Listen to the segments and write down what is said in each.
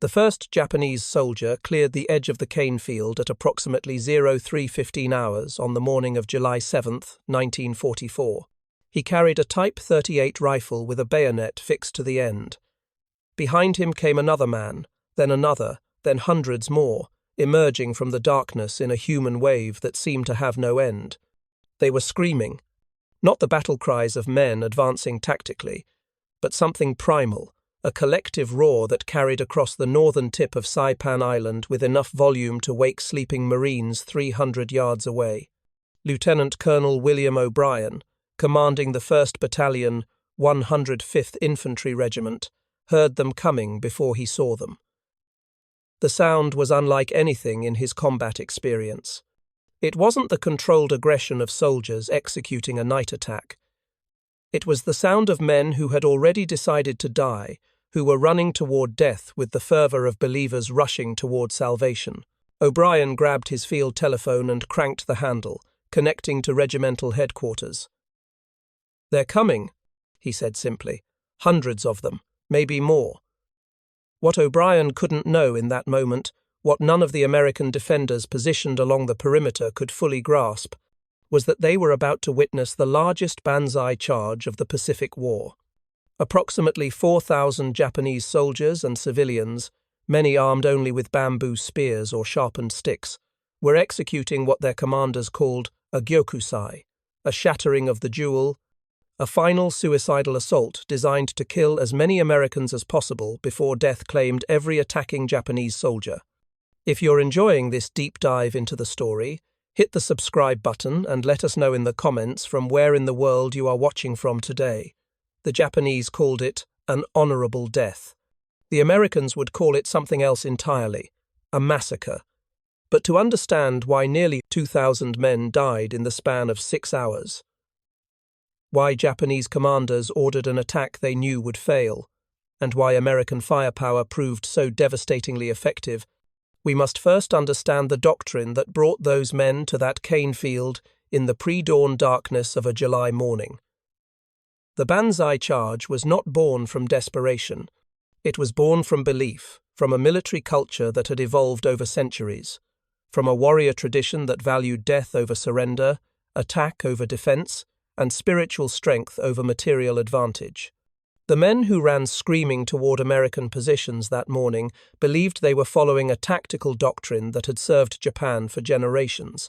The first Japanese soldier cleared the edge of the cane field at approximately 03:15 hours on the morning of July 7, 1944. He carried a Type 38 rifle with a bayonet fixed to the end. Behind him came another man, then another, then hundreds more, emerging from the darkness in a human wave that seemed to have no end. They were screaming, not the battle cries of men advancing tactically, but something primal, a collective roar that carried across the northern tip of Saipan Island with enough volume to wake sleeping Marines 300 yards away. Lieutenant Colonel William O'Brien, commanding the 1st Battalion, 105th Infantry Regiment, heard them coming before he saw them. The sound was unlike anything in his combat experience. It wasn't the controlled aggression of soldiers executing a night attack. It was the sound of men who had already decided to die, who were running toward death with the fervor of believers rushing toward salvation. O'Brien grabbed his field telephone and cranked the handle, connecting to regimental headquarters. "They're coming," he said simply. "Hundreds of them, maybe more." What O'Brien couldn't know in that moment, what none of the American defenders positioned along the perimeter could fully grasp, was that they were about to witness the largest banzai charge of the Pacific War. Approximately 4,000 Japanese soldiers and civilians, many armed only with bamboo spears or sharpened sticks, were executing what their commanders called a gyokusai, a shattering of the jewel, a final suicidal assault designed to kill as many Americans as possible before death claimed every attacking Japanese soldier. If you're enjoying this deep dive into the story, hit the subscribe button and let us know in the comments from where in the world you are watching from today. The Japanese called it an honorable death. The Americans would call it something else entirely, a massacre. But to understand why nearly 2,000 men died in the span of 6 hours, why Japanese commanders ordered an attack they knew would fail, and why American firepower proved so devastatingly effective, we must first understand the doctrine that brought those men to that cane field in the pre-dawn darkness of a July morning. The Banzai Charge was not born from desperation. It was born from belief, from a military culture that had evolved over centuries, from a warrior tradition that valued death over surrender, attack over defense, and spiritual strength over material advantage. The men who ran screaming toward American positions that morning believed they were following a tactical doctrine that had served Japan for generations.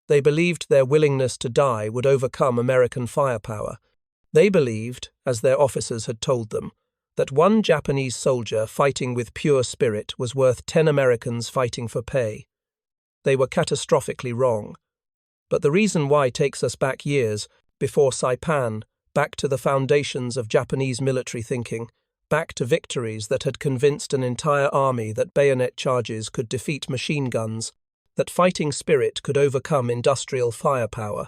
They believed their willingness to die would overcome American firepower. They believed, as their officers had told them, that one Japanese soldier fighting with pure spirit was worth 10 Americans fighting for pay. They were catastrophically wrong. But the reason why takes us back years, before Saipan, back to the foundations of Japanese military thinking, back to victories that had convinced an entire army that bayonet charges could defeat machine guns, that fighting spirit could overcome industrial firepower,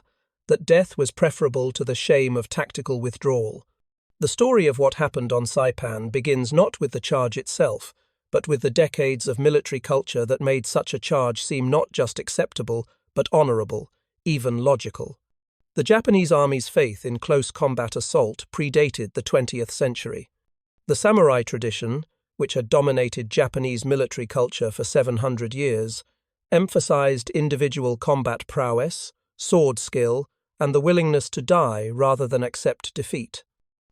that death was preferable to the shame of tactical withdrawal. The story of what happened on Saipan begins not with the charge itself, but with the decades of military culture that made such a charge seem not just acceptable, but honorable, even logical. The Japanese army's faith in close combat assault predated the 20th century. The samurai tradition, which had dominated Japanese military culture for 700 years, emphasized individual combat prowess, sword skill, and the willingness to die rather than accept defeat.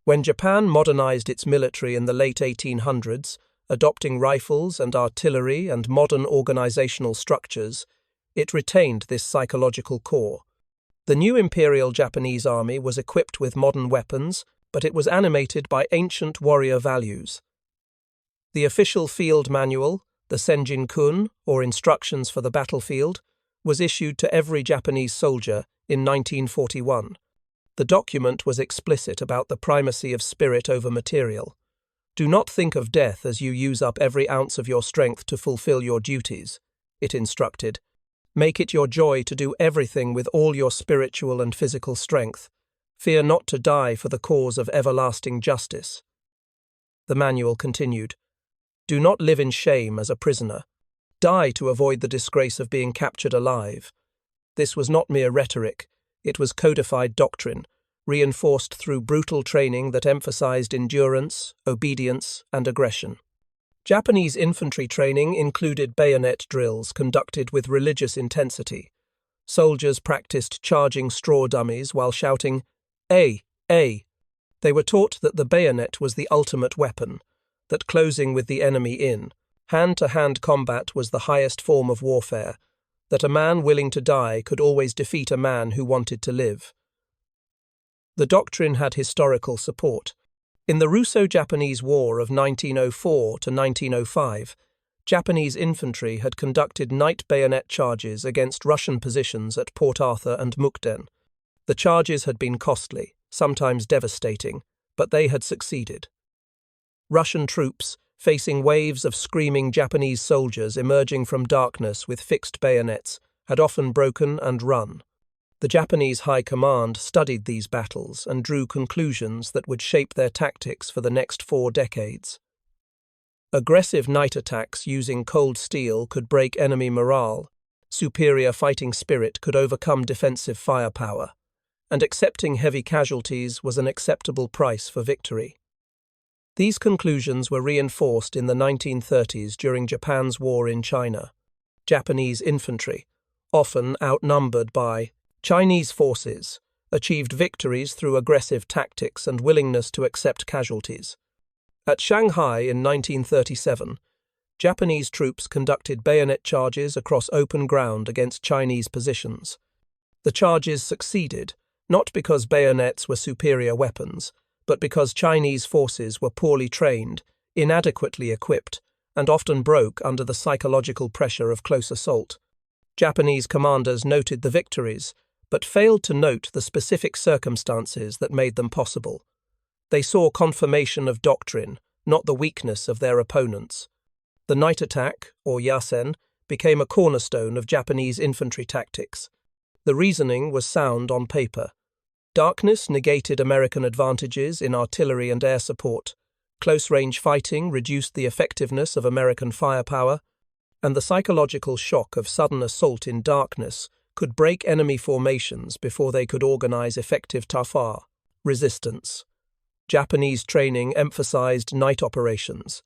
When Japan modernized its military in the late 1800s, adopting rifles and artillery and modern organizational structures, it retained this psychological core. The new Imperial Japanese Army was equipped with modern weapons, but it was animated by ancient warrior values. The official field manual, the Senjin-kun, or Instructions for the Battlefield, was issued to every Japanese soldier in 1941. The document was explicit about the primacy of spirit over material. Do not think of death as you use up every ounce of your strength to fulfill your duties, it instructed. Make it your joy to do everything with all your spiritual and physical strength. Fear not to die for the cause of everlasting justice. The manual continued. Do not live in shame as a prisoner. Die to avoid the disgrace of being captured alive. This was not mere rhetoric. It was codified doctrine, reinforced through brutal training that emphasized endurance, obedience, and aggression. Japanese infantry training included bayonet drills conducted with religious intensity. Soldiers practiced charging straw dummies while shouting, "A! A!" They were taught that the bayonet was the ultimate weapon, that closing with the enemy in, hand-to-hand combat was the highest form of warfare, that a man willing to die could always defeat a man who wanted to live. The doctrine had historical support. In the Russo-Japanese War of 1904 to 1905, Japanese infantry had conducted night bayonet charges against Russian positions at Port Arthur and Mukden. The charges had been costly, sometimes devastating, but they had succeeded. Russian troops, facing waves of screaming Japanese soldiers emerging from darkness with fixed bayonets, had often broken and run. The Japanese High Command studied these battles and drew conclusions that would shape their tactics for the next 4 decades. Aggressive night attacks using cold steel could break enemy morale, superior fighting spirit could overcome defensive firepower, and accepting heavy casualties was an acceptable price for victory. These conclusions were reinforced in the 1930s during Japan's war in China. Japanese infantry, often outnumbered by Chinese forces, achieved victories through aggressive tactics and willingness to accept casualties. At Shanghai in 1937, Japanese troops conducted bayonet charges across open ground against Chinese positions. The charges succeeded, not because bayonets were superior weapons, but because Chinese forces were poorly trained, inadequately equipped, and often broke under the psychological pressure of close assault. Japanese commanders noted the victories, but failed to note the specific circumstances that made them possible. They saw confirmation of doctrine, not the weakness of their opponents. The night attack, or yasen, became a cornerstone of Japanese infantry tactics. The reasoning was sound on paper. Darkness negated American advantages in artillery and air support. Close-range fighting reduced the effectiveness of American firepower, and the psychological shock of sudden assault in darkness could break enemy formations before they could organize effective tafar, resistance. Japanese training emphasized night operations.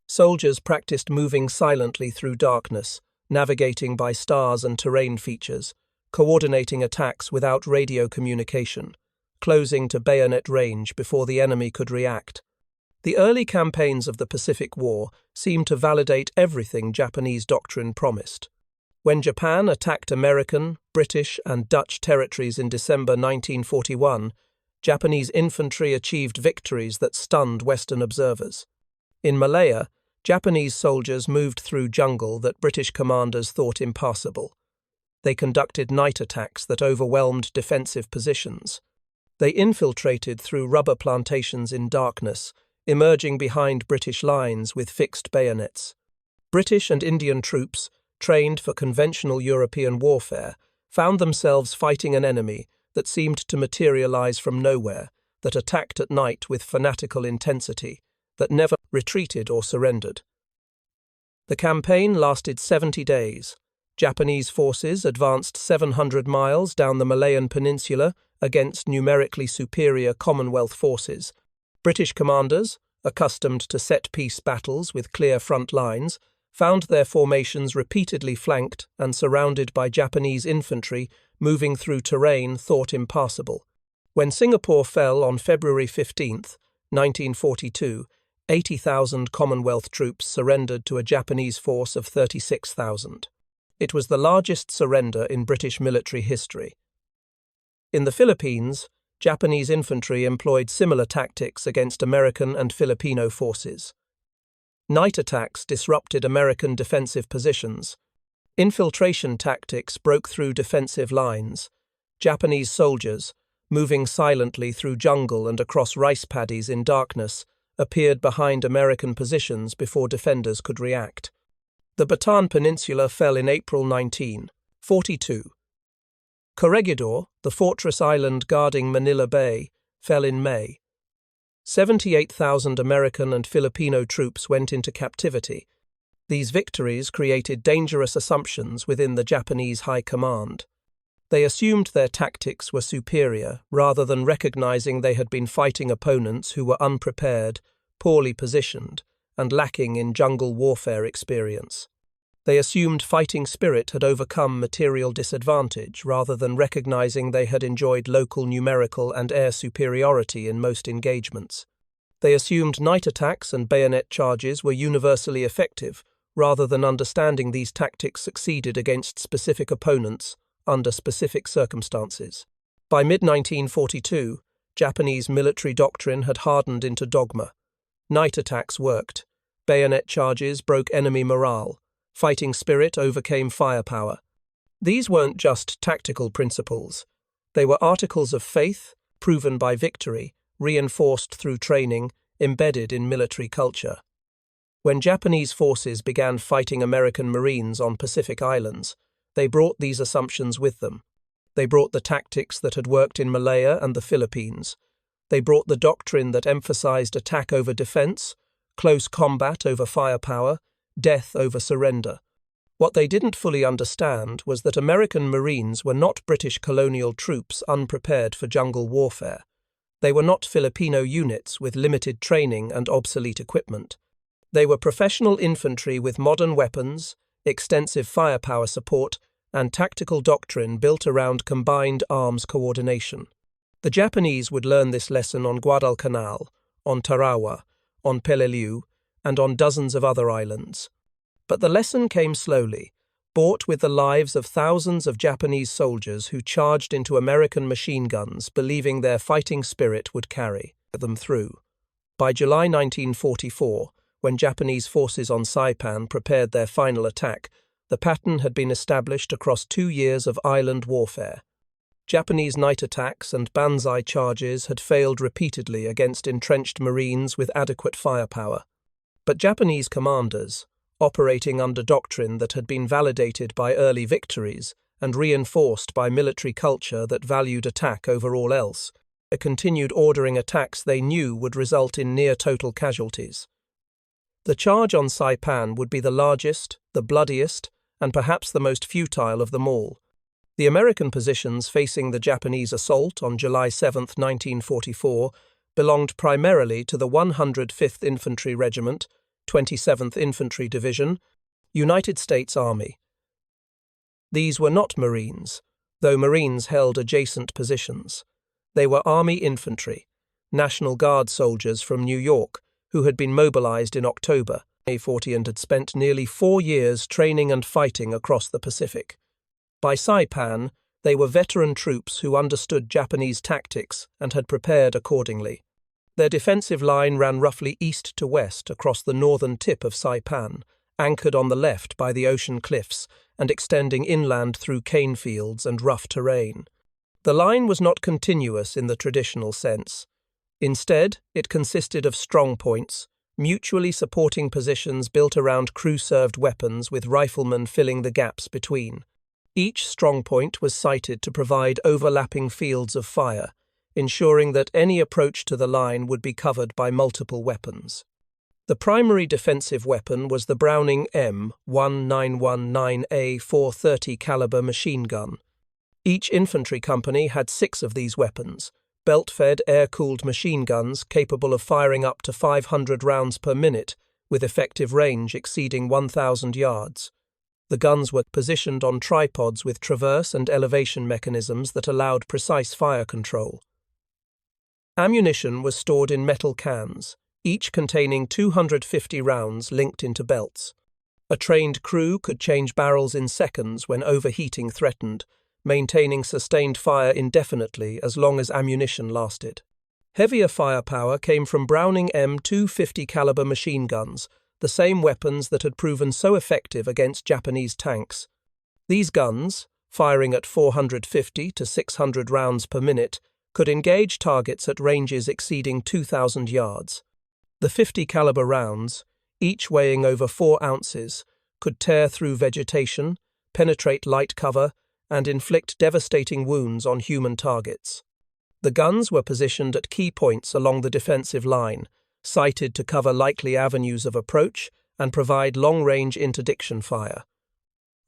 Soldiers practiced moving silently through darkness, navigating by stars and terrain features, coordinating attacks without radio communication, closing to bayonet range before the enemy could react. The early campaigns of the Pacific War seemed to validate everything Japanese doctrine promised. When Japan attacked American, British, and Dutch territories in December 1941, Japanese infantry achieved victories that stunned Western observers. In Malaya, Japanese soldiers moved through jungle that British commanders thought impassable. They conducted night attacks that overwhelmed defensive positions. They infiltrated through rubber plantations in darkness, emerging behind British lines with fixed bayonets. British and Indian troops, trained for conventional European warfare, found themselves fighting an enemy that seemed to materialize from nowhere, that attacked at night with fanatical intensity, that never retreated or surrendered. The campaign lasted 70 days. Japanese forces advanced 700 miles down the Malayan Peninsula against numerically superior Commonwealth forces. British commanders, accustomed to set-piece battles with clear front lines, found their formations repeatedly flanked and surrounded by Japanese infantry moving through terrain thought impassable. When Singapore fell on February 15, 1942, 80,000 Commonwealth troops surrendered to a Japanese force of 36,000. It was the largest surrender in British military history. In the Philippines, Japanese infantry employed similar tactics against American and Filipino forces. Night attacks disrupted American defensive positions. Infiltration tactics broke through defensive lines. Japanese soldiers, moving silently through jungle and across rice paddies in darkness, appeared behind American positions before defenders could react. The Bataan Peninsula fell in April 1942. Corregidor, the fortress island guarding Manila Bay, fell in May. 78,000 American and Filipino troops went into captivity. These victories created dangerous assumptions within the Japanese High Command. They assumed their tactics were superior rather than recognizing they had been fighting opponents who were unprepared, poorly positioned, and lacking in jungle warfare experience. They assumed fighting spirit had overcome material disadvantage rather than recognizing they had enjoyed local numerical and air superiority in most engagements. They assumed night attacks and bayonet charges were universally effective, rather than understanding these tactics succeeded against specific opponents under specific circumstances. By mid-1942, Japanese military doctrine had hardened into dogma. Night attacks worked. Bayonet charges broke enemy morale. Fighting spirit overcame firepower. These weren't just tactical principles. They were articles of faith, proven by victory, reinforced through training, embedded in military culture. When Japanese forces began fighting American Marines on Pacific Islands, they brought these assumptions with them. They brought the tactics that had worked in Malaya and the Philippines. They brought the doctrine that emphasized attack over defense, close combat over firepower, death over surrender. What they didn't fully understand was that American Marines were not British colonial troops unprepared for jungle warfare. They were not Filipino units with limited training and obsolete equipment. They were professional infantry with modern weapons, extensive firepower support, and tactical doctrine built around combined arms coordination. The Japanese would learn this lesson on Guadalcanal, on Tarawa, on Peleliu, and on dozens of other islands. But the lesson came slowly, bought with the lives of thousands of Japanese soldiers who charged into American machine guns, believing their fighting spirit would carry them through. By July 1944, when Japanese forces on Saipan prepared their final attack, the pattern had been established across 2 years of island warfare. Japanese night attacks and banzai charges had failed repeatedly against entrenched Marines with adequate firepower. But Japanese commanders, operating under doctrine that had been validated by early victories and reinforced by military culture that valued attack over all else, continued ordering attacks they knew would result in near-total casualties. The charge on Saipan would be the largest, the bloodiest, and perhaps the most futile of them all. The American positions facing the Japanese assault on July 7, 1944, belonged primarily to the 105th Infantry Regiment, 27th Infantry Division, United States Army. These were not Marines, though Marines held adjacent positions. They were Army infantry, National Guard soldiers from New York, who had been mobilized in October 1940 and had spent nearly 4 years training and fighting across the Pacific. By Saipan, they were veteran troops who understood Japanese tactics and had prepared accordingly. Their defensive line ran roughly east to west across the northern tip of Saipan, anchored on the left by the ocean cliffs and extending inland through cane fields and rough terrain. The line was not continuous in the traditional sense. Instead, it consisted of strong points, mutually supporting positions built around crew-served weapons with riflemen filling the gaps between. Each strongpoint was sited to provide overlapping fields of fire, ensuring that any approach to the line would be covered by multiple weapons. The primary defensive weapon was the Browning M1919A 430 caliber machine gun. Each infantry company had 6 of these weapons, belt-fed air-cooled machine guns capable of firing up to 500 rounds per minute, with effective range exceeding 1,000 yards. The guns were positioned on tripods with traverse and elevation mechanisms that allowed precise fire control. Ammunition was stored in metal cans, each containing 250 rounds linked into belts. A trained crew could change barrels in seconds when overheating threatened, maintaining sustained fire indefinitely as long as ammunition lasted. Heavier firepower came from Browning M250 caliber machine guns, the same weapons that had proven so effective against Japanese tanks. These guns, firing at 450 to 600 rounds per minute, could engage targets at ranges exceeding 2,000 yards. The 50 caliber rounds, each weighing over 4 ounces, could tear through vegetation, penetrate light cover, and inflict devastating wounds on human targets. The guns were positioned at key points along the defensive line, sighted to cover likely avenues of approach and provide long-range interdiction fire.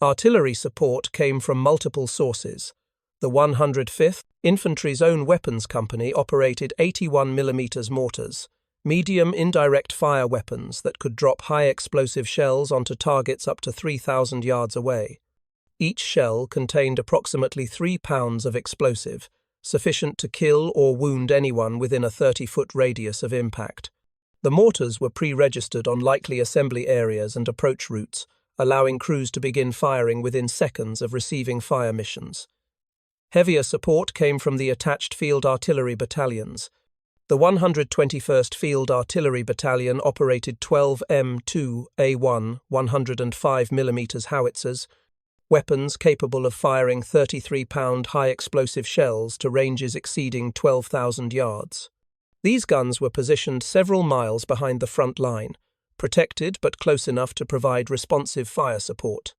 Artillery support came from multiple sources. The 105th Infantry's own weapons company operated 81mm mortars, medium indirect fire weapons that could drop high explosive shells onto targets up to 3,000 yards away. Each shell contained approximately 3 pounds of explosive, sufficient to kill or wound anyone within a 30-foot radius of impact. The mortars were pre-registered on likely assembly areas and approach routes, allowing crews to begin firing within seconds of receiving fire missions. Heavier support came from the attached field artillery battalions. The 121st Field Artillery Battalion operated 12 M2A1 105mm howitzers, weapons capable of firing 33-pound high-explosive shells to ranges exceeding 12,000 yards. These guns were positioned several miles behind the front line, protected but close enough to provide responsive fire support.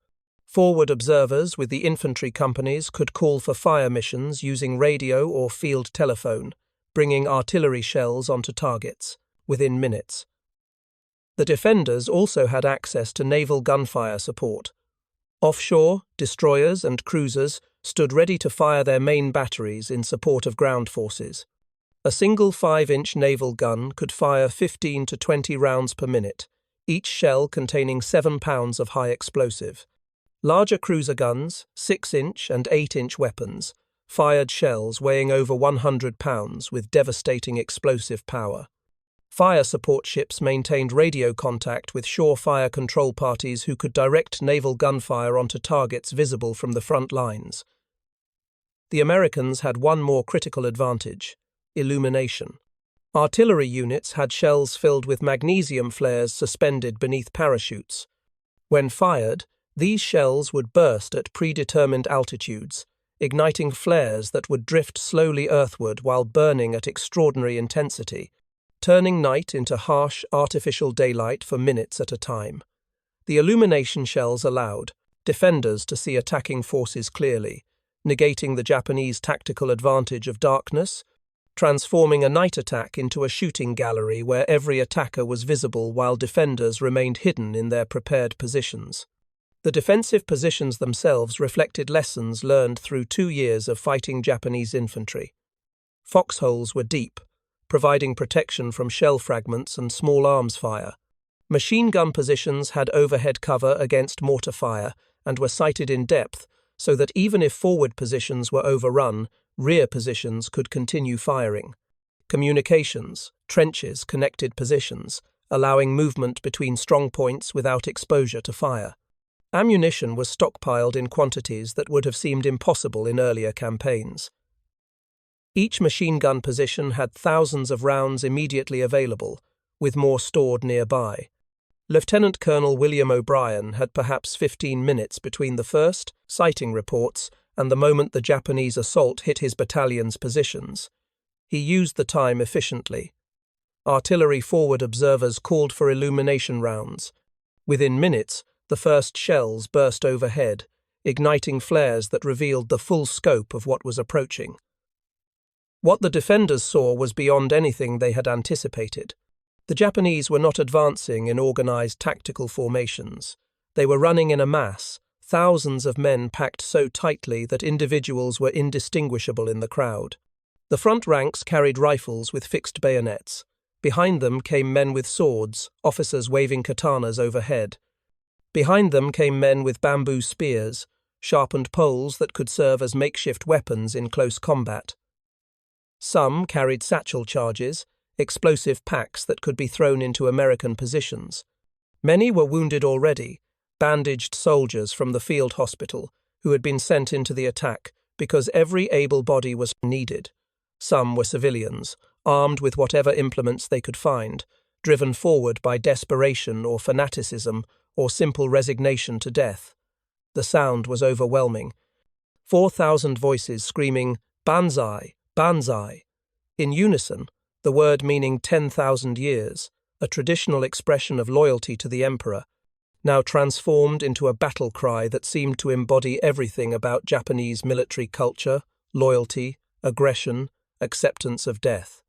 Forward observers with the infantry companies could call for fire missions using radio or field telephone, bringing artillery shells onto targets within minutes. The defenders also had access to naval gunfire support. Offshore, destroyers and cruisers stood ready to fire their main batteries in support of ground forces. A single 5-inch naval gun could fire 15 to 20 rounds per minute, each shell containing 7 pounds of high explosive. Larger cruiser guns, 6-inch and 8-inch weapons, fired shells weighing over 100 pounds with devastating explosive power. Fire support ships maintained radio contact with shore fire control parties who could direct naval gunfire onto targets visible from the front lines. The Americans had one more critical advantage: illumination. Artillery units had shells filled with magnesium flares suspended beneath parachutes. When fired, these shells would burst at predetermined altitudes, igniting flares that would drift slowly earthward while burning at extraordinary intensity, turning night into harsh, artificial daylight for minutes at a time. The illumination shells allowed defenders to see attacking forces clearly, negating the Japanese tactical advantage of darkness, transforming a night attack into a shooting gallery where every attacker was visible while defenders remained hidden in their prepared positions. The defensive positions themselves reflected lessons learned through 2 years of fighting Japanese infantry. Foxholes were deep, providing protection from shell fragments and small arms fire. Machine gun positions had overhead cover against mortar fire and were sighted in depth so that even if forward positions were overrun, rear positions could continue firing. Communications, trenches connected positions, allowing movement between strong points without exposure to fire. Ammunition was stockpiled in quantities that would have seemed impossible in earlier campaigns. Each machine gun position had thousands of rounds immediately available, with more stored nearby. Lieutenant Colonel William O'Brien had perhaps 15 minutes between the first sighting reports and the moment the Japanese assault hit his battalion's positions. He used the time efficiently. Artillery forward observers called for illumination rounds. Within minutes, the first shells burst overhead, igniting flares that revealed the full scope of what was approaching. What the defenders saw was beyond anything they had anticipated. The Japanese were not advancing in organized tactical formations. They were running in a mass, thousands of men packed so tightly that individuals were indistinguishable in the crowd. The front ranks carried rifles with fixed bayonets. Behind them came men with swords, officers waving katanas overhead. Behind them came men with bamboo spears, sharpened poles that could serve as makeshift weapons in close combat. Some carried satchel charges, explosive packs that could be thrown into American positions. Many were wounded already, bandaged soldiers from the field hospital who had been sent into the attack because every able body was needed. Some were civilians, armed with whatever implements they could find, driven forward by desperation or fanaticism or simple resignation to death. The sound was overwhelming. 4,000 voices screaming, "Banzai! Banzai!" In unison, the word meaning 10,000 years, a traditional expression of loyalty to the emperor, now transformed into a battle cry that seemed to embody everything about Japanese military culture, loyalty, aggression, acceptance of death.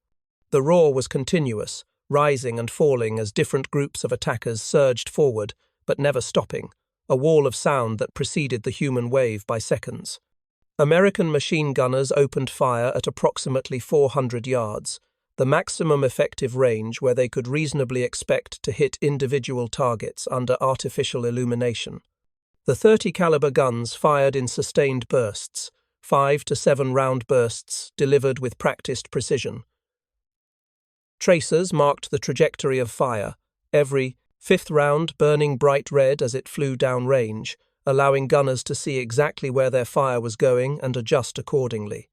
The roar was continuous, rising and falling as different groups of attackers surged forward, but never stopping, a wall of sound that preceded the human wave by seconds. American machine gunners opened fire at approximately 400 yards, the maximum effective range where they could reasonably expect to hit individual targets under artificial illumination. The 30 caliber guns fired in sustained bursts, 5 to 7 round bursts delivered with practiced precision. Tracers marked the trajectory of fire, every fifth round burning bright red as it flew down range, allowing gunners to see exactly where their fire was going and adjust accordingly.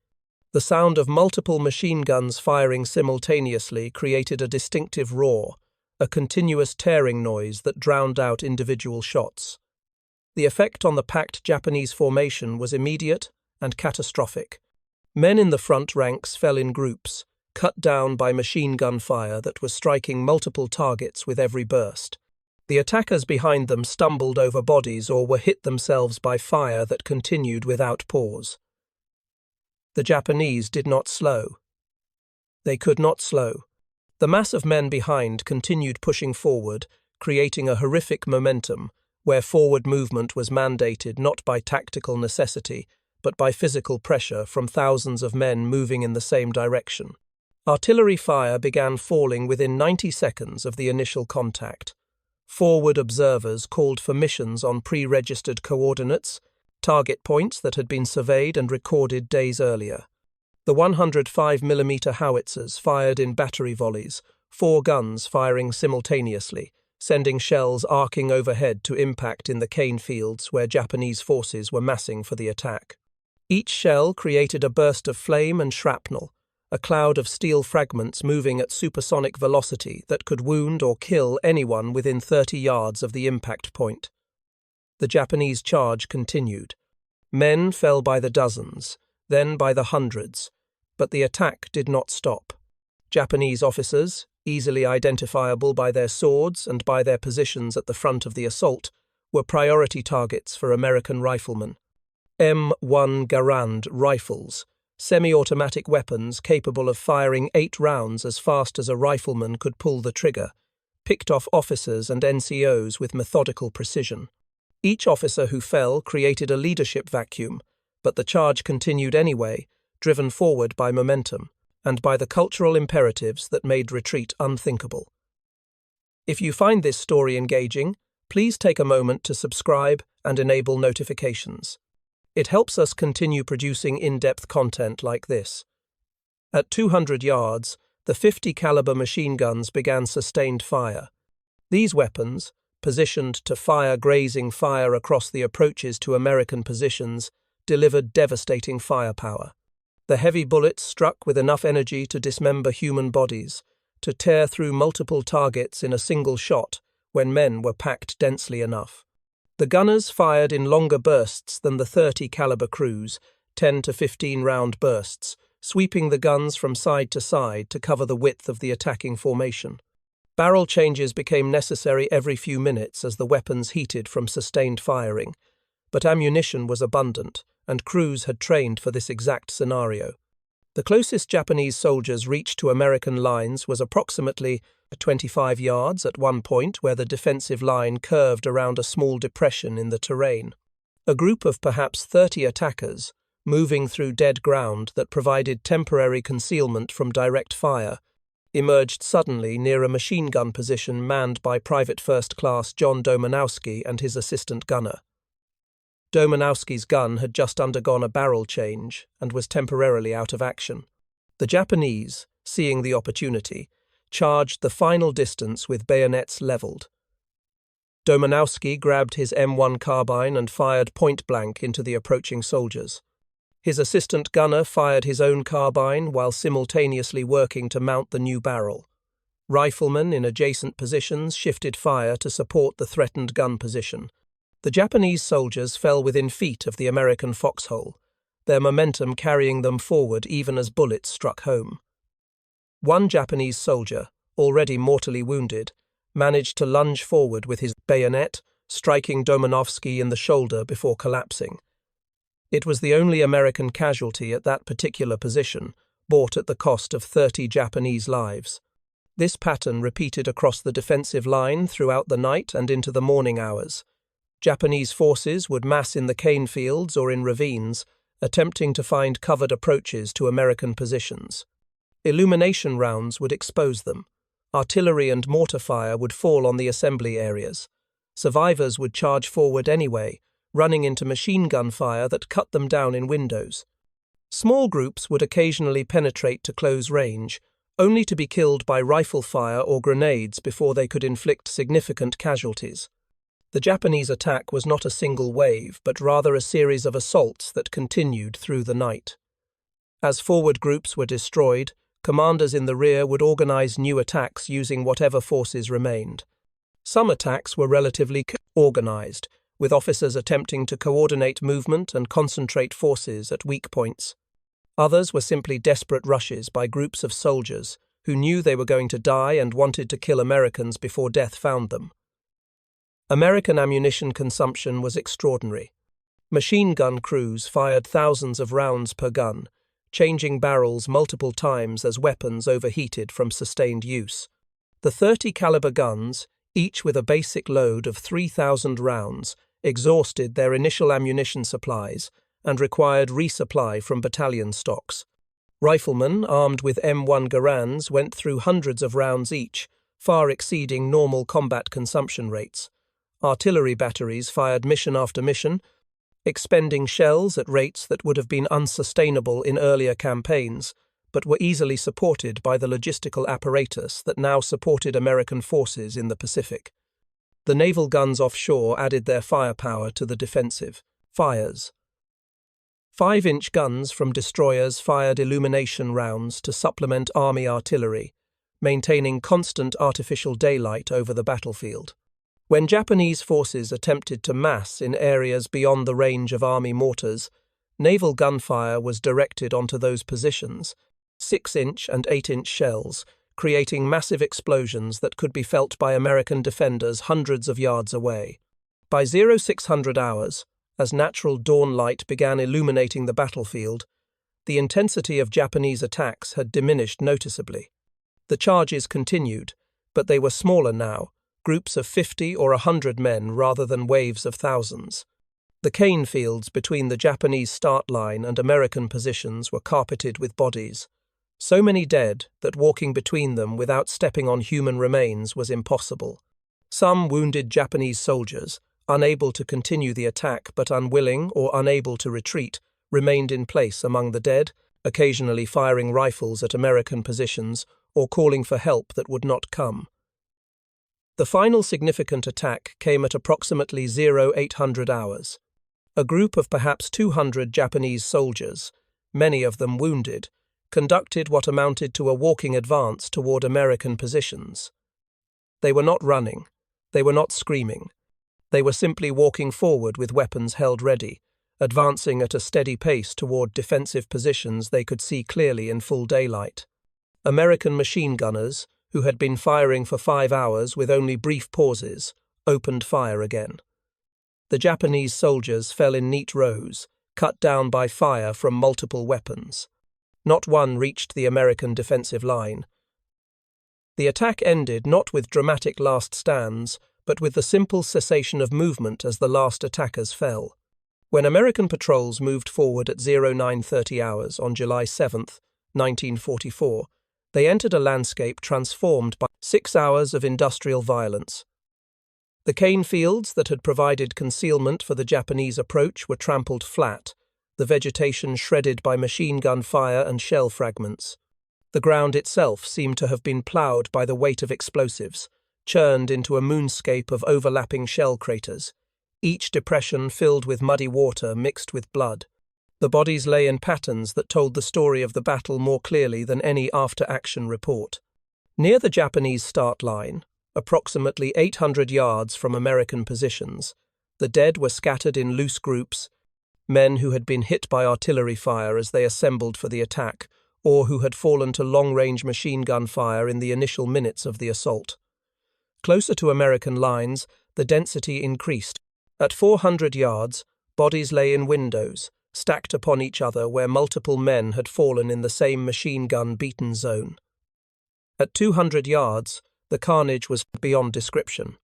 The sound of multiple machine guns firing simultaneously created a distinctive roar, a continuous tearing noise that drowned out individual shots. The effect on the packed Japanese formation was immediate and catastrophic. Men in the front ranks fell in groups, cut down by machine gun fire that was striking multiple targets with every burst. The attackers behind them stumbled over bodies or were hit themselves by fire that continued without pause. The Japanese did not slow. They could not slow. The mass of men behind continued pushing forward, creating a horrific momentum, where forward movement was mandated not by tactical necessity, but by physical pressure from thousands of men moving in the same direction. Artillery fire began falling within 90 seconds of the initial contact. Forward observers called for missions on pre-registered coordinates, target points that had been surveyed and recorded days earlier. The 105mm howitzers fired in battery volleys, 4 guns firing simultaneously, sending shells arcing overhead to impact in the cane fields where Japanese forces were massing for the attack. Each shell created a burst of flame and shrapnel, a cloud of steel fragments moving at supersonic velocity that could wound or kill anyone within 30 yards of the impact point. The Japanese charge continued. Men fell by the dozens, then by the hundreds, but the attack did not stop. Japanese officers, easily identifiable by their swords and by their positions at the front of the assault, were priority targets for American riflemen. M1 Garand rifles, semi-automatic weapons capable of firing 8 rounds as fast as a rifleman could pull the trigger, picked off officers and NCOs with methodical precision. Each officer who fell created a leadership vacuum, but the charge continued anyway, driven forward by momentum, and by the cultural imperatives that made retreat unthinkable. If you find this story engaging, please take a moment to subscribe and enable notifications. It helps us continue producing in-depth content like this. At 200 yards, the 50 caliber machine guns began sustained fire. These weapons, positioned to fire grazing fire across the approaches to American positions, delivered devastating firepower. The heavy bullets struck with enough energy to dismember human bodies, to tear through multiple targets in a single shot when men were packed densely enough. The gunners fired in longer bursts than the 30 caliber crews, 10 to 15 round bursts, sweeping the guns from side to side to cover the width of the attacking formation. Barrel changes became necessary every few minutes as the weapons heated from sustained firing, but ammunition was abundant, and crews had trained for this exact scenario. The closest Japanese soldiers reached to American lines was approximately 25 yards at one point where the defensive line curved around a small depression in the terrain. A group of perhaps 30 attackers, moving through dead ground that provided temporary concealment from direct fire, emerged suddenly near a machine gun position manned by Private First Class John Domanowski and his assistant gunner. Domanowski's gun had just undergone a barrel change and was temporarily out of action. The Japanese, seeing the opportunity, charged the final distance with bayonets leveled. Domanowski grabbed his M1 carbine and fired point-blank into the approaching soldiers. His assistant gunner fired his own carbine while simultaneously working to mount the new barrel. Riflemen in adjacent positions shifted fire to support the threatened gun position. The Japanese soldiers fell within feet of the American foxhole, their momentum carrying them forward even as bullets struck home. One Japanese soldier, already mortally wounded, managed to lunge forward with his bayonet, striking Domanowski in the shoulder before collapsing. It was the only American casualty at that particular position, bought at the cost of 30 Japanese lives. This pattern repeated across the defensive line throughout the night and into the morning hours. Japanese forces would mass in the cane fields or in ravines, attempting to find covered approaches to American positions. Illumination rounds would expose them. Artillery and mortar fire would fall on the assembly areas. Survivors would charge forward anyway, running into machine gun fire that cut them down in windows. Small groups would occasionally penetrate to close range, only to be killed by rifle fire or grenades before they could inflict significant casualties. The Japanese attack was not a single wave, but rather a series of assaults that continued through the night. As forward groups were destroyed, commanders in the rear would organize new attacks using whatever forces remained. Some attacks were relatively organized, with officers attempting to coordinate movement and concentrate forces at weak points. Others were simply desperate rushes by groups of soldiers who knew they were going to die and wanted to kill Americans before death found them. American ammunition consumption was extraordinary. Machine gun crews fired thousands of rounds per gun, changing barrels multiple times as weapons overheated from sustained use. The 30 caliber guns, each with a basic load of 3,000 rounds, exhausted their initial ammunition supplies and required resupply from battalion stocks. Riflemen armed with M1 Garands went through hundreds of rounds each, far exceeding normal combat consumption rates. Artillery batteries fired mission after mission, expending shells at rates that would have been unsustainable in earlier campaigns, but were easily supported by the logistical apparatus that now supported American forces in the Pacific. The naval guns offshore added their firepower to the defensive fires. 5-inch guns from destroyers fired illumination rounds to supplement Army artillery, maintaining constant artificial daylight over the battlefield. When Japanese forces attempted to mass in areas beyond the range of Army mortars, naval gunfire was directed onto those positions, 6-inch and 8-inch shells, creating massive explosions that could be felt by American defenders hundreds of yards away. By 0600 hours, as natural dawn light began illuminating the battlefield, the intensity of Japanese attacks had diminished noticeably. The charges continued, but they were smaller now, groups of 50 or 100 men rather than waves of thousands. The cane fields between the Japanese start line and American positions were carpeted with bodies. So many dead that walking between them without stepping on human remains was impossible. Some wounded Japanese soldiers, unable to continue the attack but unwilling or unable to retreat, remained in place among the dead, occasionally firing rifles at American positions or calling for help that would not come. The final significant attack came at approximately 0800 hours. A group of perhaps 200 Japanese soldiers, many of them wounded, conducted what amounted to a walking advance toward American positions. They were not running. They were not screaming. They were simply walking forward with weapons held ready, advancing at a steady pace toward defensive positions they could see clearly in full daylight. American machine gunners, who had been firing for 5 hours with only brief pauses, opened fire again. The Japanese soldiers fell in neat rows, cut down by fire from multiple weapons. Not one reached the American defensive line. The attack ended not with dramatic last stands, but with the simple cessation of movement as the last attackers fell. When American patrols moved forward at 0930 hours on July 7, 1944, they entered a landscape transformed by 6 hours of industrial violence. The cane fields that had provided concealment for the Japanese approach were trampled flat, the vegetation shredded by machine gun fire and shell fragments. The ground itself seemed to have been ploughed by the weight of explosives, churned into a moonscape of overlapping shell craters, each depression filled with muddy water mixed with blood. The bodies lay in patterns that told the story of the battle more clearly than any after-action report. Near the Japanese start line, approximately 800 yards from American positions, the dead were scattered in loose groups, men who had been hit by artillery fire as they assembled for the attack, or who had fallen to long-range machine gun fire in the initial minutes of the assault. Closer to American lines, the density increased. At 400 yards, bodies lay in windows, stacked upon each other where multiple men had fallen in the same machine gun-beaten zone. At 200 yards, the carnage was beyond description.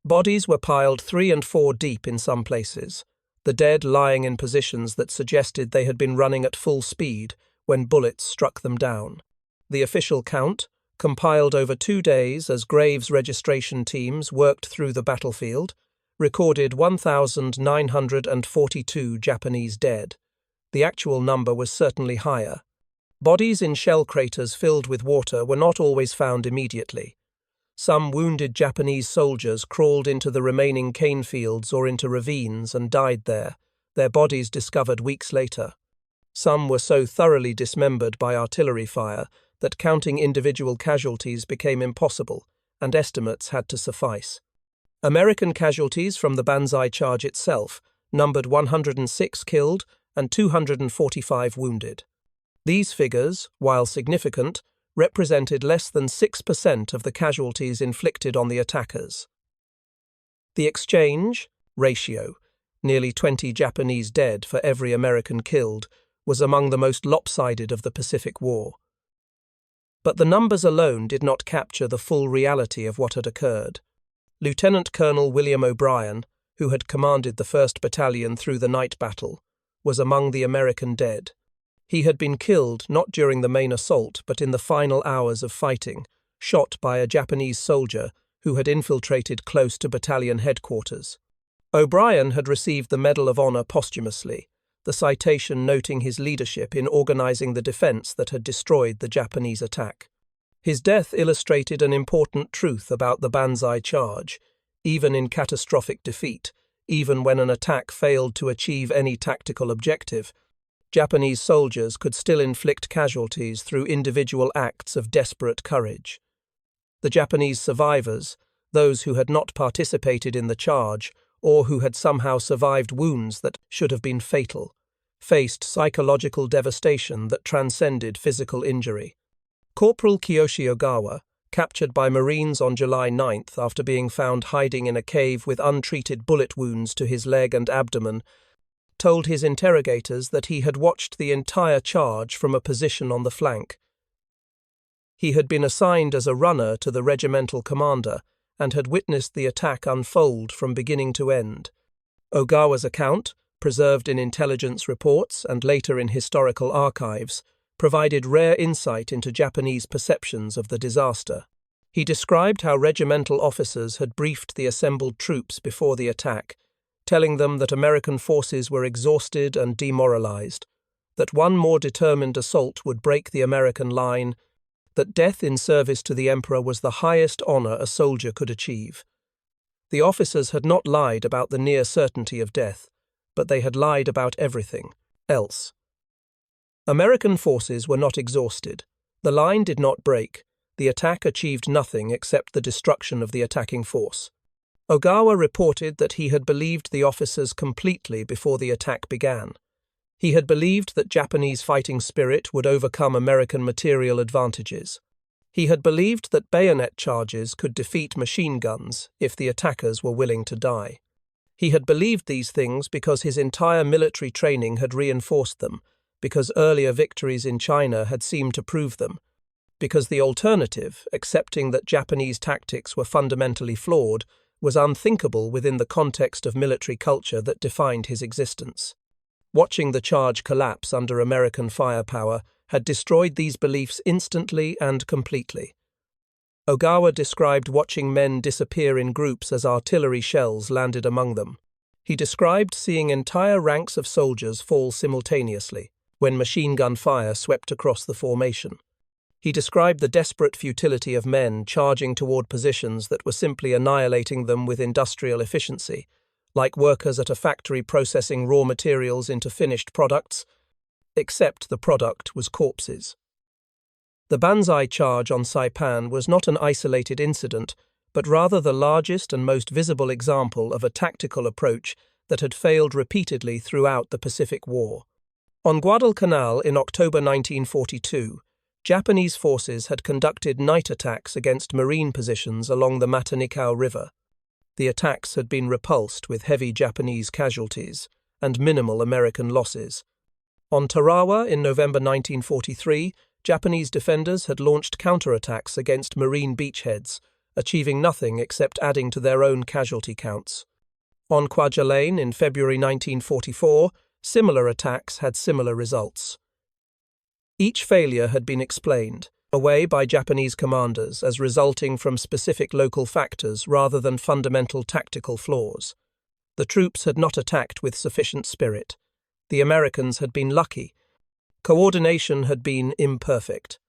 Bodies were piled 3 and 4 deep in some places, the dead lying in positions that suggested they had been running at full speed when bullets struck them down. The official count, compiled over 2 days as graves registration teams worked through the battlefield, recorded 1,942 Japanese dead. The actual number was certainly higher. Bodies in shell craters filled with water were not always found immediately. Some wounded Japanese soldiers crawled into the remaining cane fields or into ravines and died there, their bodies discovered weeks later. Some were so thoroughly dismembered by artillery fire that counting individual casualties became impossible, and estimates had to suffice. American casualties from the Banzai charge itself numbered 106 killed and 245 wounded. These figures, while significant, represented less than 6% of the casualties inflicted on the attackers. The exchange ratio, nearly 20 Japanese dead for every American killed, was among the most lopsided of the Pacific War. But the numbers alone did not capture the full reality of what had occurred. Lieutenant Colonel William O'Brien, who had commanded the 1st Battalion through the night battle, was among the American dead. He had been killed not during the main assault but in the final hours of fighting, shot by a Japanese soldier who had infiltrated close to battalion headquarters. O'Brien had received the Medal of Honor posthumously, the citation noting his leadership in organizing the defense that had destroyed the Japanese attack. His death illustrated an important truth about the Banzai charge. Even in catastrophic defeat, even when an attack failed to achieve any tactical objective, Japanese soldiers could still inflict casualties through individual acts of desperate courage. The Japanese survivors, those who had not participated in the charge or who had somehow survived wounds that should have been fatal, faced psychological devastation that transcended physical injury. Corporal Kiyoshi Ogawa, captured by Marines on July 9th after being found hiding in a cave with untreated bullet wounds to his leg and abdomen, told his interrogators that he had watched the entire charge from a position on the flank. He had been assigned as a runner to the regimental commander and had witnessed the attack unfold from beginning to end. Ogawa's account, preserved in intelligence reports and later in historical archives, provided rare insight into Japanese perceptions of the disaster. He described how regimental officers had briefed the assembled troops before the attack, telling them that American forces were exhausted and demoralized, that one more determined assault would break the American line, that death in service to the Emperor was the highest honor a soldier could achieve. The officers had not lied about the near certainty of death, but they had lied about everything else. American forces were not exhausted. The line did not break. The attack achieved nothing except the destruction of the attacking force. Ogawa reported that he had believed the officers completely before the attack began. He had believed that Japanese fighting spirit would overcome American material advantages. He had believed that bayonet charges could defeat machine guns if the attackers were willing to die. He had believed these things because his entire military training had reinforced them, because earlier victories in China had seemed to prove them, because the alternative, accepting that Japanese tactics were fundamentally flawed, was unthinkable within the context of military culture that defined his existence. Watching the charge collapse under American firepower had destroyed these beliefs instantly and completely. Ogawa described watching men disappear in groups as artillery shells landed among them. He described seeing entire ranks of soldiers fall simultaneously when machine gun fire swept across the formation. He described the desperate futility of men charging toward positions that were simply annihilating them with industrial efficiency, like workers at a factory processing raw materials into finished products, except the product was corpses. The Banzai charge on Saipan was not an isolated incident, but rather the largest and most visible example of a tactical approach that had failed repeatedly throughout the Pacific War. On Guadalcanal in October 1942, Japanese forces had conducted night attacks against Marine positions along the Matanikau River. The attacks had been repulsed with heavy Japanese casualties and minimal American losses. On Tarawa in November 1943, Japanese defenders had launched counterattacks against Marine beachheads, achieving nothing except adding to their own casualty counts. On Kwajalein in February 1944, similar attacks had similar results. Each failure had been explained. away by Japanese commanders as resulting from specific local factors rather than fundamental tactical flaws. The troops had not attacked with sufficient spirit. The Americans had been lucky. Coordination had been imperfect.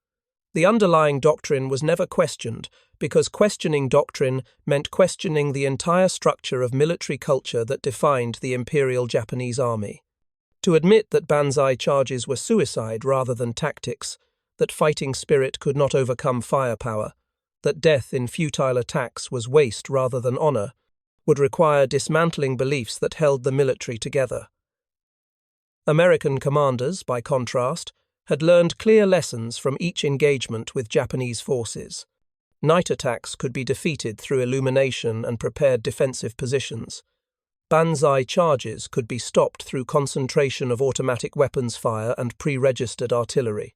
The underlying doctrine was never questioned, because questioning doctrine meant questioning the entire structure of military culture that defined the Imperial Japanese Army. To admit that Banzai charges were suicide rather than tactics, that fighting spirit could not overcome firepower, that death in futile attacks was waste rather than honor, would require dismantling beliefs that held the military together. American commanders, by contrast, had learned clear lessons from each engagement with Japanese forces. Night attacks could be defeated through illumination and prepared defensive positions. Banzai charges could be stopped through concentration of automatic weapons fire and pre-registered artillery.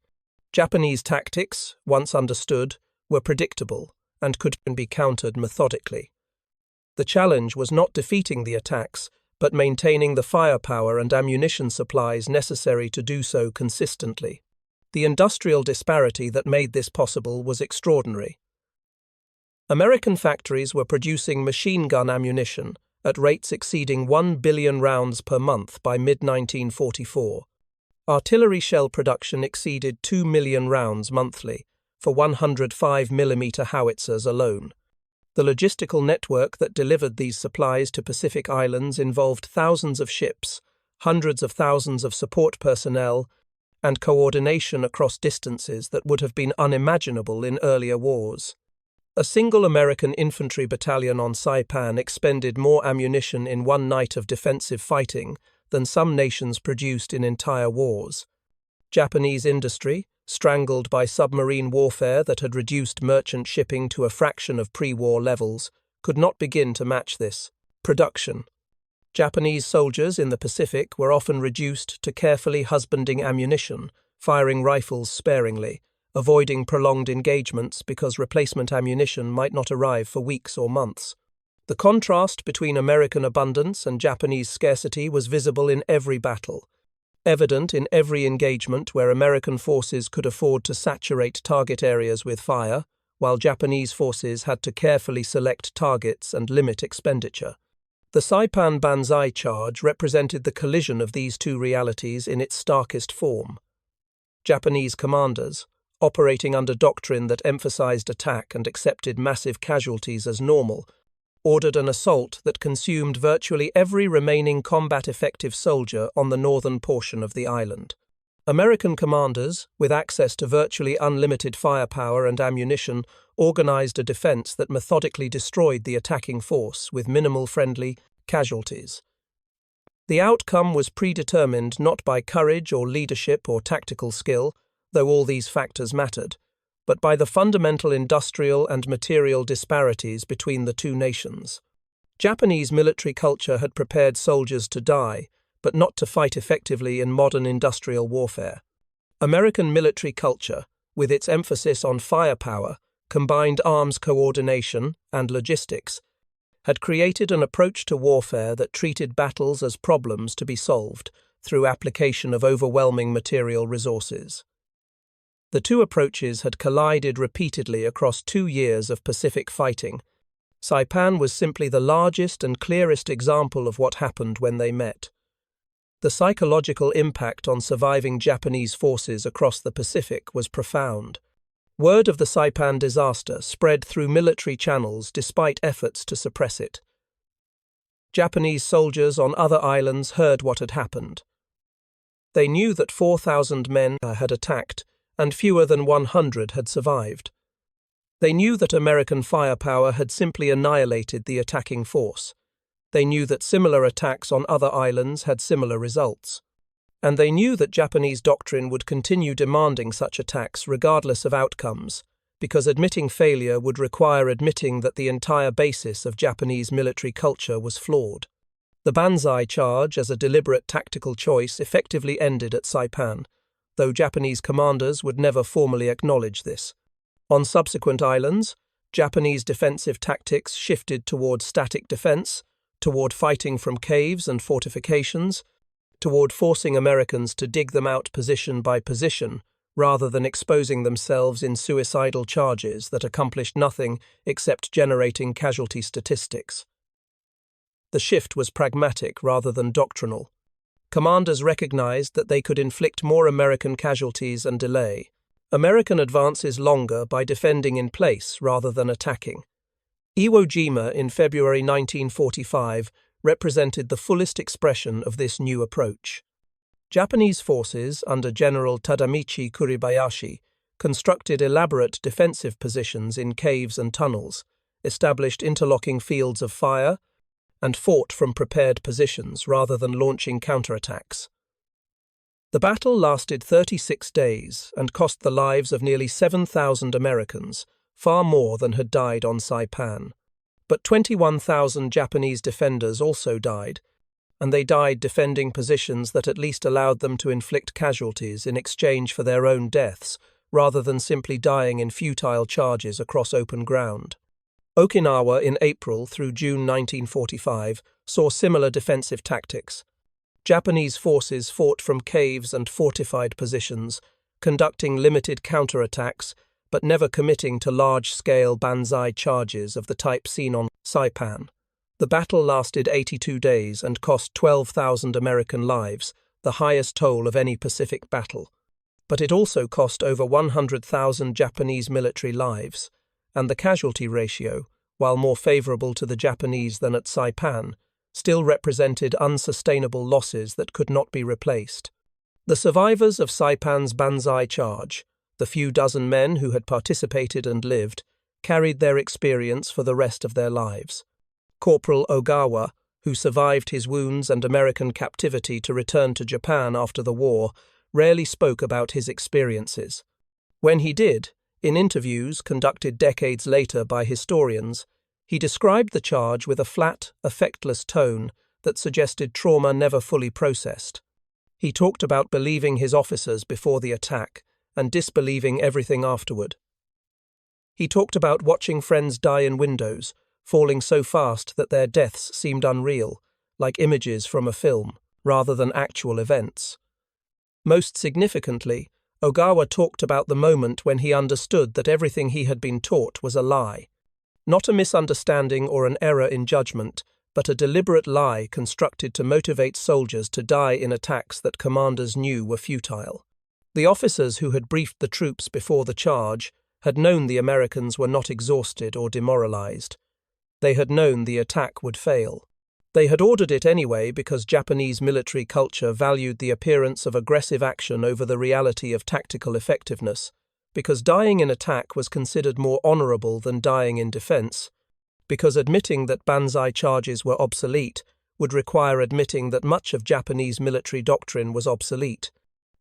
Japanese tactics, once understood, were predictable and could be countered methodically. The challenge was not defeating the attacks, but maintaining the firepower and ammunition supplies necessary to do so consistently. The industrial disparity that made this possible was extraordinary. American factories were producing machine gun ammunition at rates exceeding 1 billion rounds per month by mid-1944. Artillery shell production exceeded 2 million rounds monthly for 105mm howitzers alone. The logistical network that delivered these supplies to Pacific Islands involved thousands of ships, hundreds of thousands of support personnel, and coordination across distances that would have been unimaginable in earlier wars. A single American infantry battalion on Saipan expended more ammunition in one night of defensive fighting than some nations produced in entire wars. Japanese industry, strangled by submarine warfare that had reduced merchant shipping to a fraction of pre-war levels, could not begin to match this. Production. Japanese soldiers in the Pacific were often reduced to carefully husbanding ammunition, firing rifles sparingly, avoiding prolonged engagements because replacement ammunition might not arrive for weeks or months. The contrast between American abundance and Japanese scarcity was visible in every battle, evident in every engagement where American forces could afford to saturate target areas with fire, while Japanese forces had to carefully select targets and limit expenditure. The Saipan Banzai charge represented the collision of these two realities in its starkest form. Japanese commanders, operating under doctrine that emphasized attack and accepted massive casualties as normal, ordered an assault that consumed virtually every remaining combat-effective soldier on the northern portion of the island. American commanders, with access to virtually unlimited firepower and ammunition, organized a defense that methodically destroyed the attacking force with minimal friendly casualties. The outcome was predetermined not by courage or leadership or tactical skill, though all these factors mattered, but by the fundamental industrial and material disparities between the two nations. Japanese military culture had prepared soldiers to die, but not to fight effectively in modern industrial warfare. American military culture, with its emphasis on firepower, combined arms coordination, and logistics, had created an approach to warfare that treated battles as problems to be solved through application of overwhelming material resources. The two approaches had collided repeatedly across 2 years of Pacific fighting. Saipan was simply the largest and clearest example of what happened when they met. The psychological impact on surviving Japanese forces across the Pacific was profound. Word of the Saipan disaster spread through military channels despite efforts to suppress it. Japanese soldiers on other islands heard what had happened. They knew that 4,000 men had attacked, and fewer than 100 had survived. They knew that American firepower had simply annihilated the attacking force. They knew that similar attacks on other islands had similar results. And they knew that Japanese doctrine would continue demanding such attacks regardless of outcomes, because admitting failure would require admitting that the entire basis of Japanese military culture was flawed. The Banzai charge, as a deliberate tactical choice, effectively ended at Saipan, though Japanese commanders would never formally acknowledge this. On subsequent islands, Japanese defensive tactics shifted toward static defense, toward fighting from caves and fortifications, toward forcing Americans to dig them out position by position, rather than exposing themselves in suicidal charges that accomplished nothing except generating casualty statistics. The shift was pragmatic rather than doctrinal. Commanders recognized that they could inflict more American casualties and delay American advances longer by defending in place rather than attacking. Iwo Jima in February 1945 represented the fullest expression of this new approach. Japanese forces under General Tadamichi Kuribayashi constructed elaborate defensive positions in caves and tunnels, established interlocking fields of fire, and fought from prepared positions rather than launching counterattacks. The battle lasted 36 days and cost the lives of nearly 7,000 Americans, far more than had died on Saipan. But 21,000 Japanese defenders also died, and they died defending positions that at least allowed them to inflict casualties in exchange for their own deaths, rather than simply dying in futile charges across open ground. Okinawa in April through June 1945 saw similar defensive tactics. Japanese forces fought from caves and fortified positions, conducting limited counterattacks but never committing to large-scale banzai charges of the type seen on Saipan. The battle lasted 82 days and cost 12,000 American lives, the highest toll of any Pacific battle. But it also cost over 100,000 Japanese military lives, and the casualty ratio, while more favorable to the Japanese than at Saipan, still represented unsustainable losses that could not be replaced. The survivors of Saipan's banzai charge, the few dozen men who had participated and lived, carried their experience for the rest of their lives. Corporal Ogawa, who survived his wounds and American captivity to return to Japan after the war, rarely spoke about his experiences. When he did, in interviews conducted decades later by historians, he described the charge with a flat, affectless tone that suggested trauma never fully processed. He talked about believing his officers before the attack and disbelieving everything afterward. He talked about watching friends die in windows, falling so fast that their deaths seemed unreal, like images from a film, rather than actual events. Most significantly, Ogawa talked about the moment when he understood that everything he had been taught was a lie. Not a misunderstanding or an error in judgment, but a deliberate lie constructed to motivate soldiers to die in attacks that commanders knew were futile. The officers who had briefed the troops before the charge had known the Americans were not exhausted or demoralized. They had known the attack would fail. They had ordered it anyway because Japanese military culture valued the appearance of aggressive action over the reality of tactical effectiveness, because dying in attack was considered more honorable than dying in defense, because admitting that banzai charges were obsolete would require admitting that much of Japanese military doctrine was obsolete.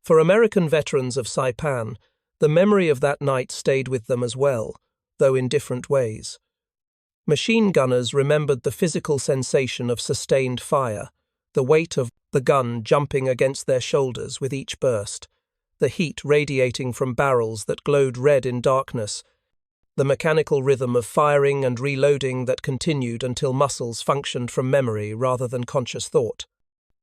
For American veterans of Saipan, the memory of that night stayed with them as well, though in different ways. Machine gunners remembered the physical sensation of sustained fire, the weight of the gun jumping against their shoulders with each burst, the heat radiating from barrels that glowed red in darkness, the mechanical rhythm of firing and reloading that continued until muscles functioned from memory rather than conscious thought.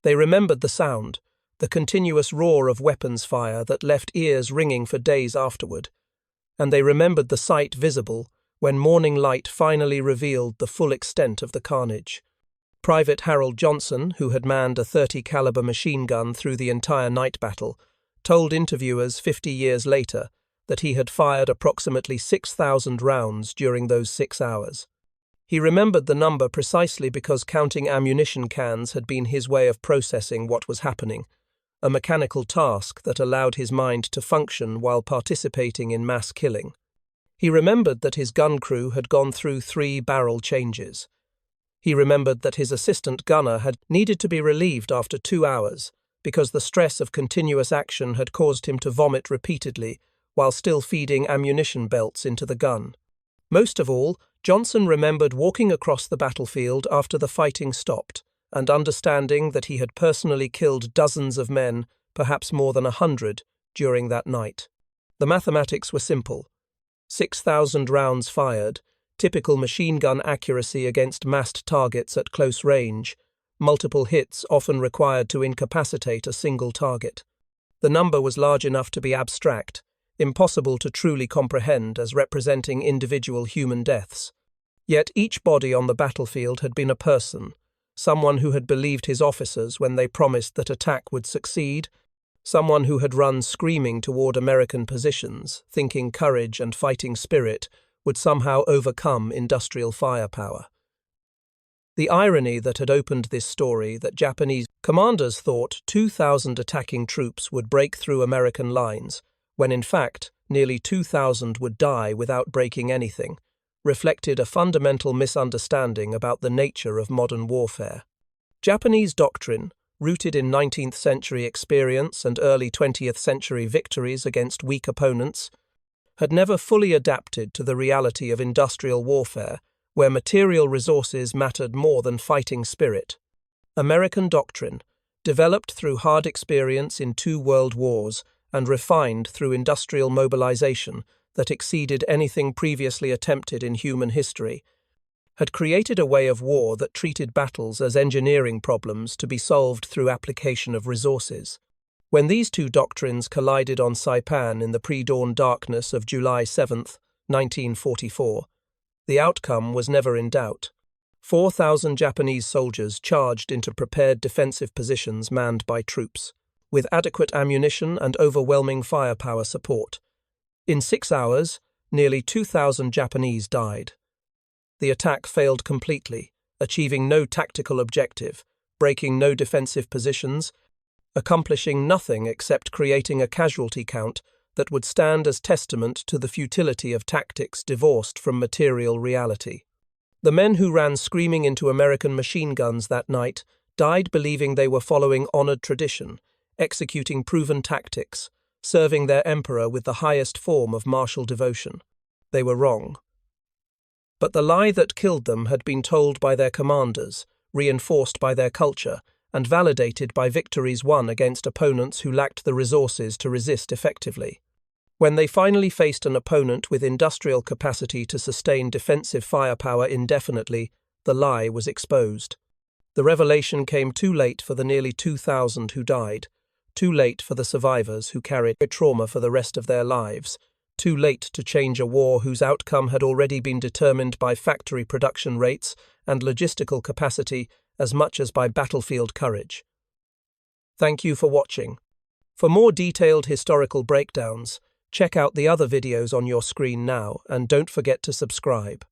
They remembered the sound, the continuous roar of weapons fire that left ears ringing for days afterward, and they remembered the sight visible when morning light finally revealed the full extent of the carnage. Private Harold Johnson, who had manned a .30 caliber machine gun through the entire night battle, told interviewers 50 years later that he had fired approximately 6,000 rounds during those 6 hours. He remembered the number precisely because counting ammunition cans had been his way of processing what was happening, a mechanical task that allowed his mind to function while participating in mass killing. He remembered that his gun crew had gone through 3 barrel changes. He remembered that his assistant gunner had needed to be relieved after 2 hours because the stress of continuous action had caused him to vomit repeatedly while still feeding ammunition belts into the gun. Most of all, Johnson remembered walking across the battlefield after the fighting stopped and understanding that he had personally killed dozens of men, perhaps more than 100, during that night. The mathematics were simple. 6,000 rounds fired, typical machine gun accuracy against massed targets at close range, multiple hits often required to incapacitate a single target. The number was large enough to be abstract, impossible to truly comprehend as representing individual human deaths. Yet each body on the battlefield had been a person, someone who had believed his officers when they promised that attack would succeed, someone who had run screaming toward American positions, thinking courage and fighting spirit would somehow overcome industrial firepower. The irony that had opened this story that Japanese commanders thought 2,000 attacking troops would break through American lines, when in fact nearly 2,000 would die without breaking anything, reflected a fundamental misunderstanding about the nature of modern warfare. Japanese doctrine, rooted in 19th century experience and early 20th century victories against weak opponents, had never fully adapted to the reality of industrial warfare, where material resources mattered more than fighting spirit. American doctrine, developed through hard experience in 2 world wars and refined through industrial mobilization that exceeded anything previously attempted in human history, had created a way of war that treated battles as engineering problems to be solved through application of resources. When these 2 doctrines collided on Saipan in the pre-dawn darkness of July 7, 1944, the outcome was never in doubt. 4,000 Japanese soldiers charged into prepared defensive positions manned by troops, with adequate ammunition and overwhelming firepower support. In 6 hours, nearly 2,000 Japanese died. The attack failed completely, achieving no tactical objective, breaking no defensive positions, accomplishing nothing except creating a casualty count that would stand as testament to the futility of tactics divorced from material reality. The men who ran screaming into American machine guns that night died believing they were following honored tradition, executing proven tactics, serving their emperor with the highest form of martial devotion. They were wrong. But the lie that killed them had been told by their commanders, reinforced by their culture, and validated by victories won against opponents who lacked the resources to resist effectively. When they finally faced an opponent with industrial capacity to sustain defensive firepower indefinitely, the lie was exposed. The revelation came too late for the nearly 2,000 who died, too late for the survivors who carried trauma for the rest of their lives, too late to change a war whose outcome had already been determined by factory production rates and logistical capacity as much as by battlefield courage. Thank you for watching. For more detailed historical breakdowns, check out the other videos on your screen now and don't forget to subscribe.